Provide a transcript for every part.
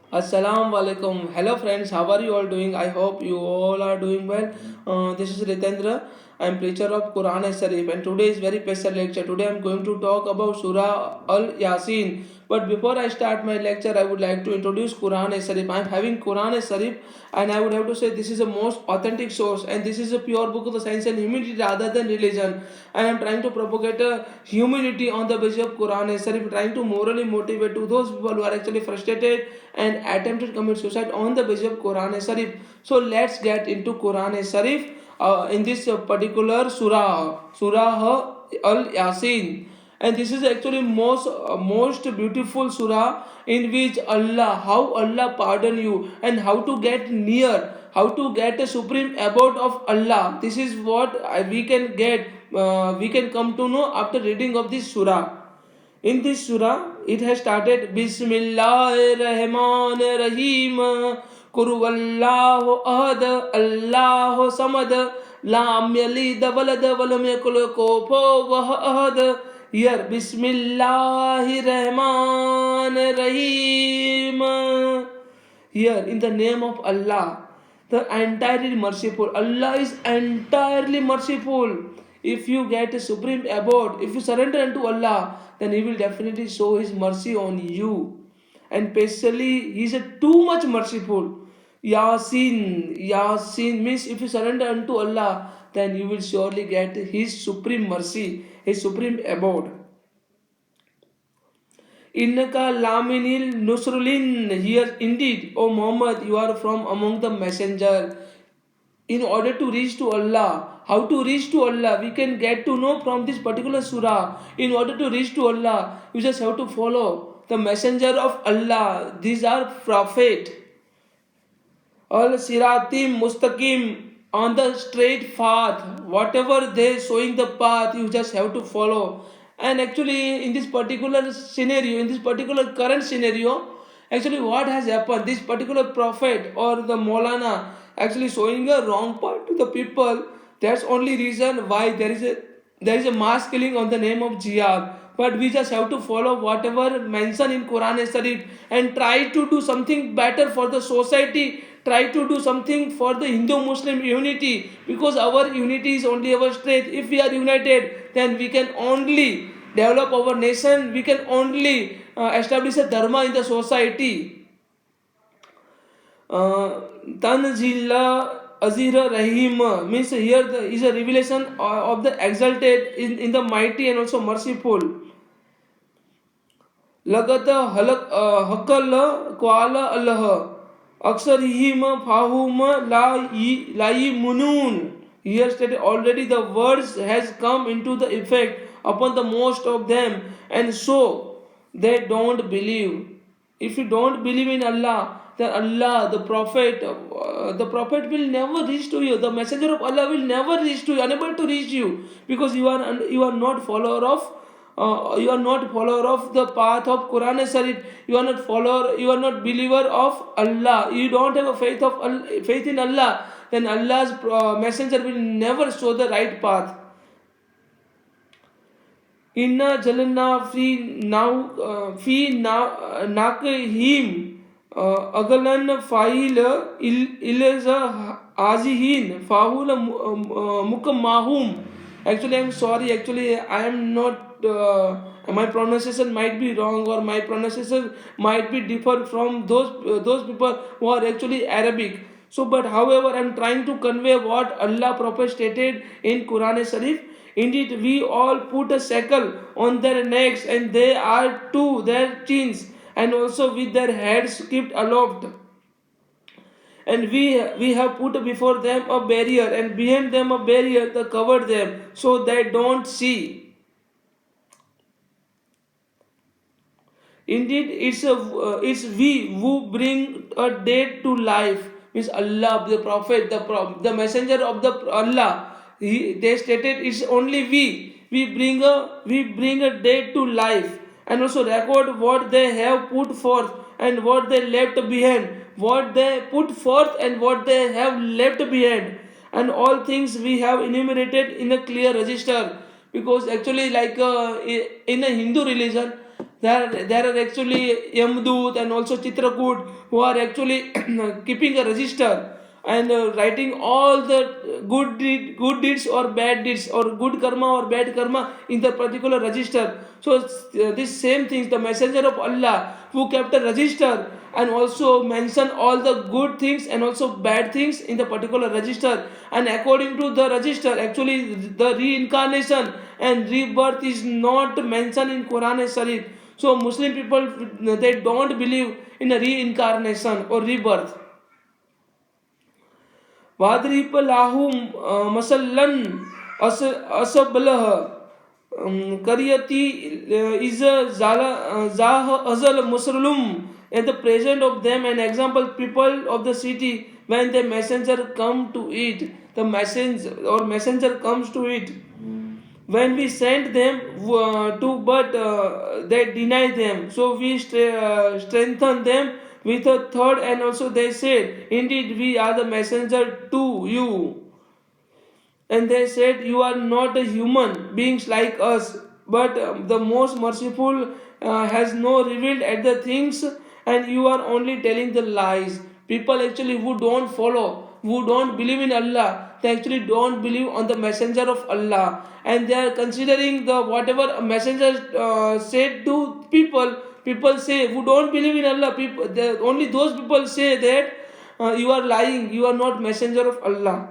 Assalamu alaikum. Hello friends, how are you all doing? I hope you all are doing well. This is Ritendra. I am preacher of Quran and Sharif, and today is very special lecture. Today I am going to talk about Surah Al Yaseen. But before I start my lecture, I would like to introduce Quran and Sharif. I am having Quran and Sharif, and I would have to say this is the most authentic source, and this is a pure book of the science and humanity rather than religion. I am trying to propagate humanity on the basis of Quran and Sharif, trying to morally motivate to those people who are actually frustrated and attempted to commit suicide on the basis of Quran and Sharif. So let's get into Quran and Sharif in this particular Surah Al Yasin. And this is actually most beautiful surah in which how Allah pardon you and how to get near, how to get a supreme abode of Allah. This is what we can get, we can come to know after reading of this surah. In this surah, it has started Bismillahir Rahmanir Rahim. Kuru Allahu Ahad, Allahu Samad, Lam Yalid Walad Walam Yakul Kufuwan Ahad. Here, Bismillahir Rahmanir Rahim. Here, in the name of Allah, the entirely merciful. Allah is entirely merciful. If you get a supreme abode, if you surrender unto Allah, then He will definitely show His mercy on you. And especially, He is too much merciful. Yasin means if you surrender unto Allah, then you will surely get His supreme mercy, His supreme abode. Innaka laminil nusrulin. Here indeed, O Muhammad, you are from among the messenger. In order to reach to Allah, how to reach to Allah, we can get to know from this particular surah. In order to reach to Allah, you just have to follow the messenger of Allah. These are prophet. Al siratim mustaqim, on the straight path. Whatever they showing the path, you just have to follow. And actually, in this particular scenario, in this particular current scenario, actually what has happened, this particular prophet or the Maulana actually showing a wrong path to the people. That's only reason why there is a mass killing on the name of jihad. But we just have to follow whatever mentioned in Quran and Sharif and try to do something better for the society. Try to do something for the Hindu-Muslim unity, because our unity is only our strength. If we are united, then we can only develop our nation. We can only establish a dharma in the society. Tanzila Azira Rahim means here is a revelation of the exalted in the mighty and also merciful. Lagata Hakal Kuala Allah. Aksarihim Fahum Lai Munun. Here stated already the words has come into the effect upon the most of them, and so they don't believe. If you don't believe in Allah, then Allah, the prophet will never reach to you. The messenger of Allah will never reach to you, unable to reach you, because you are not follower of the path of Quran and Sharif. You are not follower. You are not believer of Allah. You don't have a faith in Allah. Then Allah's messenger will never show the right path. Inna jalna fi nakihim agalan fa'il ilaza azihin fahul mukamahum. Actually, I'm sorry. Actually, I am not. My pronunciation might be wrong, or my pronunciation might be different from those people who are actually Arabic. So, but however, I'm trying to convey what Allah Prophet stated in Quran and Sharif. Indeed, we all put a shackle on their necks, and they are to their chins, and also with their heads kept aloft. And we have put before them a barrier, and behind them a barrier that covered them, so they don't see. Indeed, it's we who bring a dead to life. Means Allah, the Prophet, the messenger of the Allah. They stated it's only we bring a dead to life, and also record what they have put forth and what they left behind, what they put forth and what they have left behind, and all things we have enumerated in a clear register. Because actually, like in a Hindu religion, There are actually Yamdut and also Chitrakoot who are actually keeping a register and writing all the good deeds or bad deeds or good karma or bad karma in the particular register. So this same things, the messenger of Allah who kept a register and also mention all the good things and also bad things in the particular register, and according to the register actually the reincarnation and rebirth is not mentioned in Quran and Sharif. So Muslim people, they don't believe in a reincarnation or rebirth. वादरीप लाहू मसल्लन असबलह करियती is zah azal muslim in the present of them, an example people of the city when the messenger come to it, the messenger comes to it, when we sent them to, but they deny them, so we strengthen them with a third, and also they said, indeed we are the messenger to you, and they said, you are not a human beings like us, but the most merciful has no revealed at the things, and you are only telling the lies. People actually who don't follow, who don't believe in Allah, they actually don't believe on the messenger of Allah, and they are considering the whatever a messenger said to people. People say who don't believe in Allah, people, only those people say that you are lying, you are not messenger of Allah.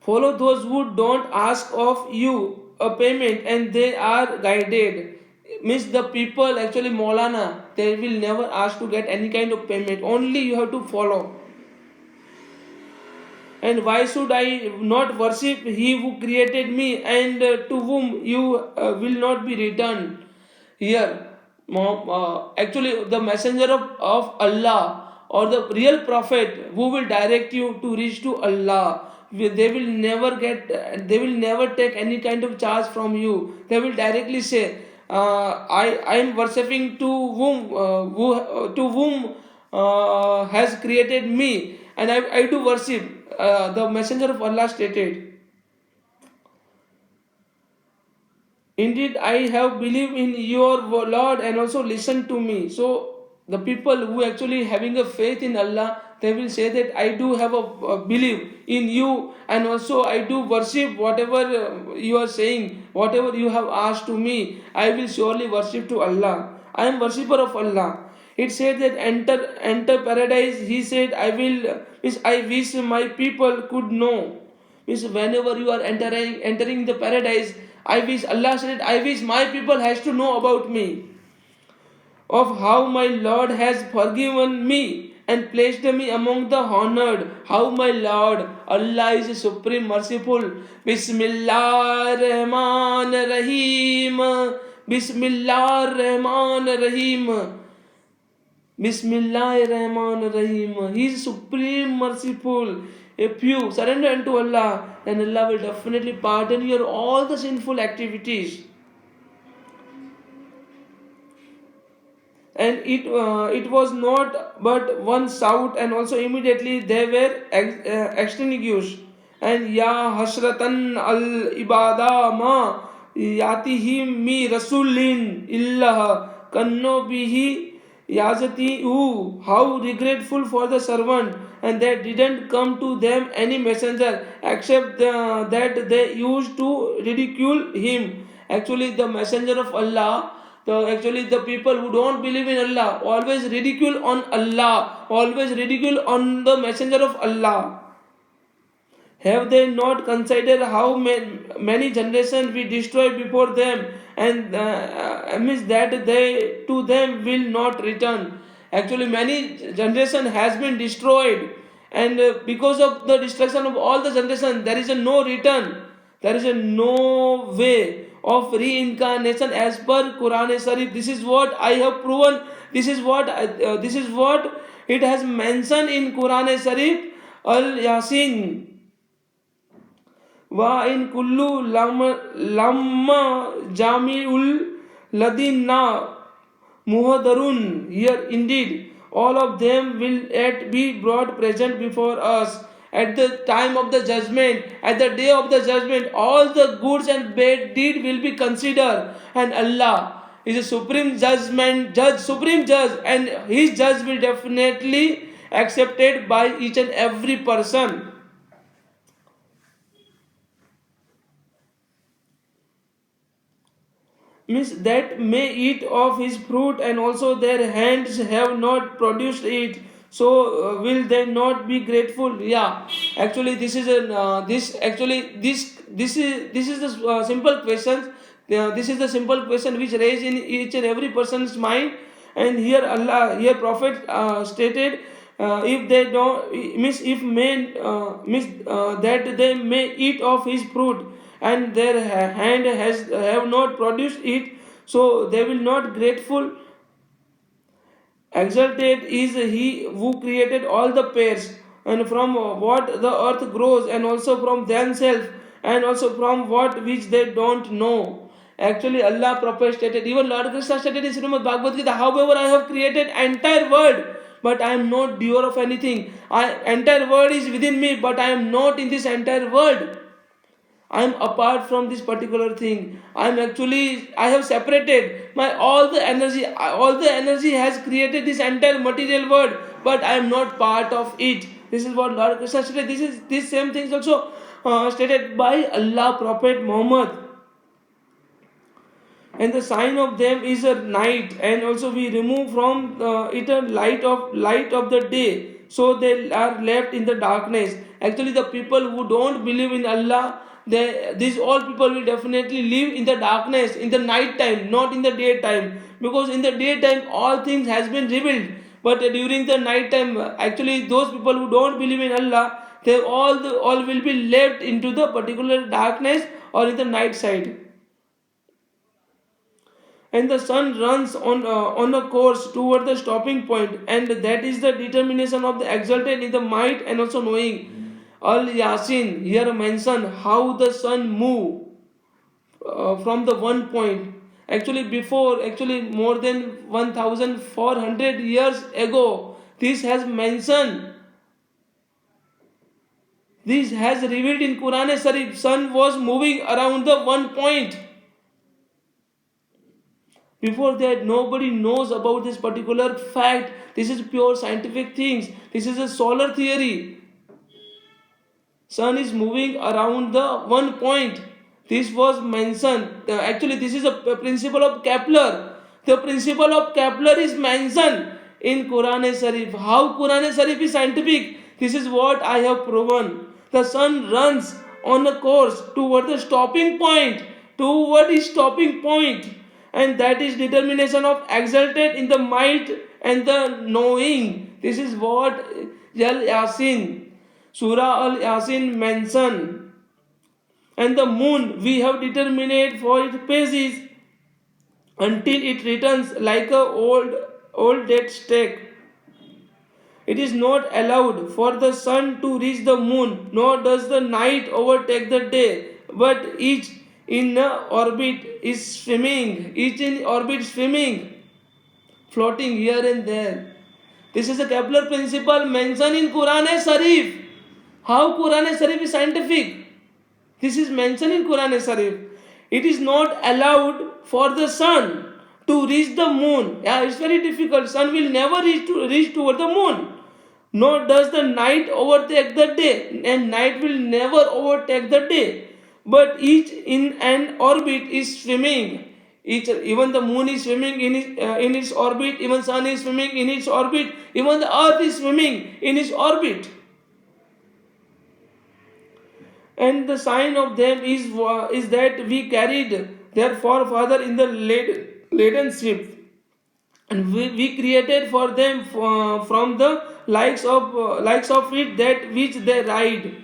Follow those who don't ask of you a payment and they are guided. Means the people actually Maulana, they will never ask to get any kind of payment. Only you have to follow. And why should I not worship He who created me and to whom you will not be returned? Here, actually, the messenger of Allah or the real prophet who will direct you to reach to Allah, they will never take any kind of charge from you. They will directly say, I am worshipping to whom has created me, and I do worship. The messenger of Allah stated, indeed I have believed in your Lord and also listen to me. So the people who actually having a faith in Allah, they will say that I do have a belief in you, and also I do worship whatever you are saying, whatever you have asked to me, I will surely worship to Allah. I am worshipper of Allah. It said that enter paradise. He said, I wish my people could know. Means whenever you are entering the paradise, I wish, Allah said, I wish my people has to know about me, of how my Lord has forgiven me and placed me among the honored. How my Lord, Allah is supreme merciful. Bismillah Rahman Rahim. Bismillah Rahman Rahim. Bismillah Rahman Rahim. He is supreme merciful. If you surrender unto Allah, then Allah will definitely pardon your all the sinful activities. And it was not but one shout, and also immediately they were extinguished. And ya hasratan al ibada ma yatihim mi rasulin illah kanno bihi yazati, how regretful for the servant, and there didn't come to them any messenger except that they used to ridicule him. Actually the messenger of Allah, actually the people who don't believe in Allah always ridicule on Allah, always ridicule on the messenger of Allah. Have they not considered how many generations we destroyed before them, and means that they to them will not return? Actually, many generation has been destroyed, and because of the destruction of all the generation, there is a no return. There is a no way of reincarnation as per Quran and Sharif. This is what I have proven. This is what it has mentioned in Quran and Sharif. Al Yaseen. Wa in kullu lamma jami'ul ladina muhadarun. Here indeed all of them will yet be brought present before us, At the time of the judgment, at the day of the judgment, all the goods and bad deed will be considered, and Allah is a supreme judge, and His judge will definitely accepted by each and every person. Means that may eat of his fruit, and also their hands have not produced it, so will they not be grateful? Yeah, actually this is an this actually this is the simple question. This is the simple question which raised in each and every person's mind. And here Allah, here Prophet stated, if they don't means if men means that they may eat of his fruit, and their hand has have not produced it, so they will not grateful. Exalted is he who created all the pairs, and from what the earth grows, and also from themselves, and also from what which they don't know. Actually, Allah Prophet stated, even Lord Krishna stated in Srimad Bhagavad Gita, however, I have created entire world, but I am not doer of anything. Entire world is within me, but I am not in this entire world. I am apart from this particular thing. I have separated my all the energy has created this entire material world, but I am not part of it. This is what Lord Krishna stated. This same thing is also stated by Allah Prophet Muhammad. And the sign of them is a night, and also we remove from it a light of the day, so they are left in the darkness. Actually, the people who don't believe in Allah, these all people will definitely live in the darkness, in the night time, not in the daytime, because in the daytime all things has been revealed, but during the night time, actually those people who don't believe in Allah, they all will be left into the particular darkness or in the night side. And the sun runs on a course toward the stopping point, and that is the determination of the exalted in the might and also knowing. Al Yasin here mention how the sun move from the one point. Actually, before, actually more than 1400 years ago, this has mentioned, this has revealed in Quran Sharif, sun was moving around the one point. Before that, nobody knows about this particular fact. This is pure scientific things. This is a solar theory. Sun is moving around the one point. This was mentioned. Actually, this is a principle of Kepler. The principle of Kepler is mentioned in Quran Sharif. How Quran Sharif is scientific? This is what I have proven. The sun runs on a course toward the stopping point. Toward its stopping point, and that is determination of exalted in the might and the knowing. This is what Al Yasin, Surah Al Yasin mention. And the moon we have determined for its phases until it returns like a old dead stake. It is not allowed for the sun to reach the moon, nor does the night overtake the day, but each in orbit is swimming, each in orbit swimming, floating here and there. This is a Kepler principle mentioned in Quran Sharif. How Quran Sharif is scientific? This is mentioned in Quran Sharif. It is not allowed for the sun to reach the moon. Yeah, it's very difficult. Sun will never reach toward the moon. Nor does the night overtake the day, and night will never overtake the day. But each in an orbit is swimming. Even the moon is swimming in its orbit. Even sun is swimming in its orbit. Even the earth is swimming in its orbit. And the sign of them is that we carried their forefather in the laden ship, and we created for them from the likes of it that which they ride.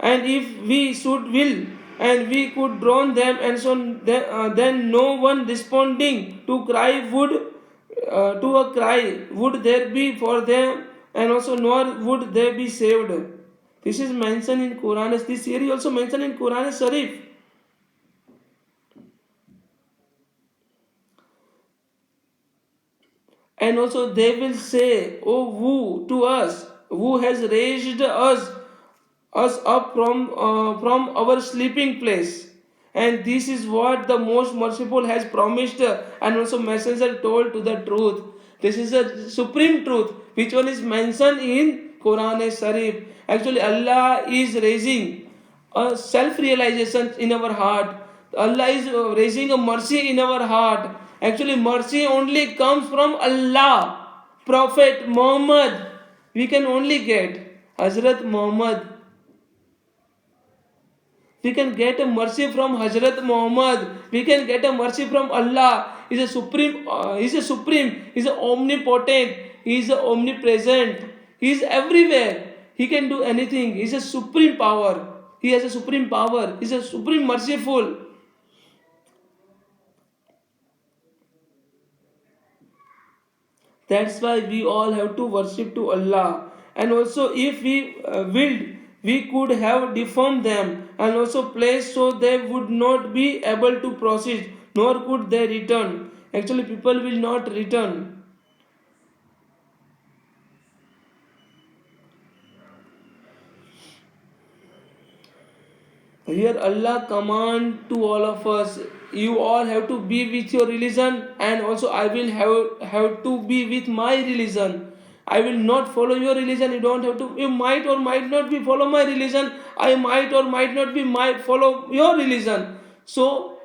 And if we should will, and we could drown them, and so then no one responding to cry would to a cry would there be for them, and also nor would they be saved. This is mentioned in Quran. This theory also mentioned in Quran Sharif. And also they will say, "Oh, woe to us! who has raised us up from our sleeping place. And this is what the most merciful has promised, and also messenger told to the truth. This is the supreme truth which one is mentioned in Quran Sharif. Actually, Allah is raising a self-realization in our heart. Allah is raising a mercy in our heart. Actually, mercy only comes from Allah. Prophet Muhammad, we can only get Hazrat Muhammad. We can get a mercy from Hazrat Muhammad. We can get a mercy from Allah. He is a supreme. He is a supreme. He is a omnipotent. He is a omnipresent. He is everywhere. He can do anything. He is a supreme power. He has a supreme power. He is a supreme merciful. That's why we all have to worship to Allah. And also, if we willed, we could have deformed them and also placed so they would not be able to proceed, nor could they return. Actually, people will not return. Here Allah command to all of us, you all have to be with your religion, and also I will have to be with my religion. I will not follow your religion. You don't have to. You might or might not be follow my religion. I might or might not be might follow your religion. So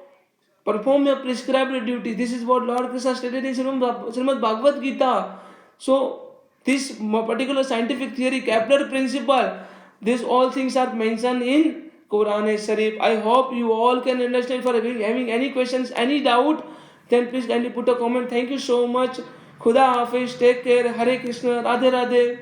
perform your prescribed duty. This is what Lord Krishna stated in Srimad Bhagavad Gita. So this particular scientific theory, Kepler principle, these all things are mentioned in Quran Sharif. I hope you all can understand. For having any questions, any doubt, then please kindly put a comment. Thank you so much. Khuda Hafiz. Take care. Hare Krishna. Radhe Radhe.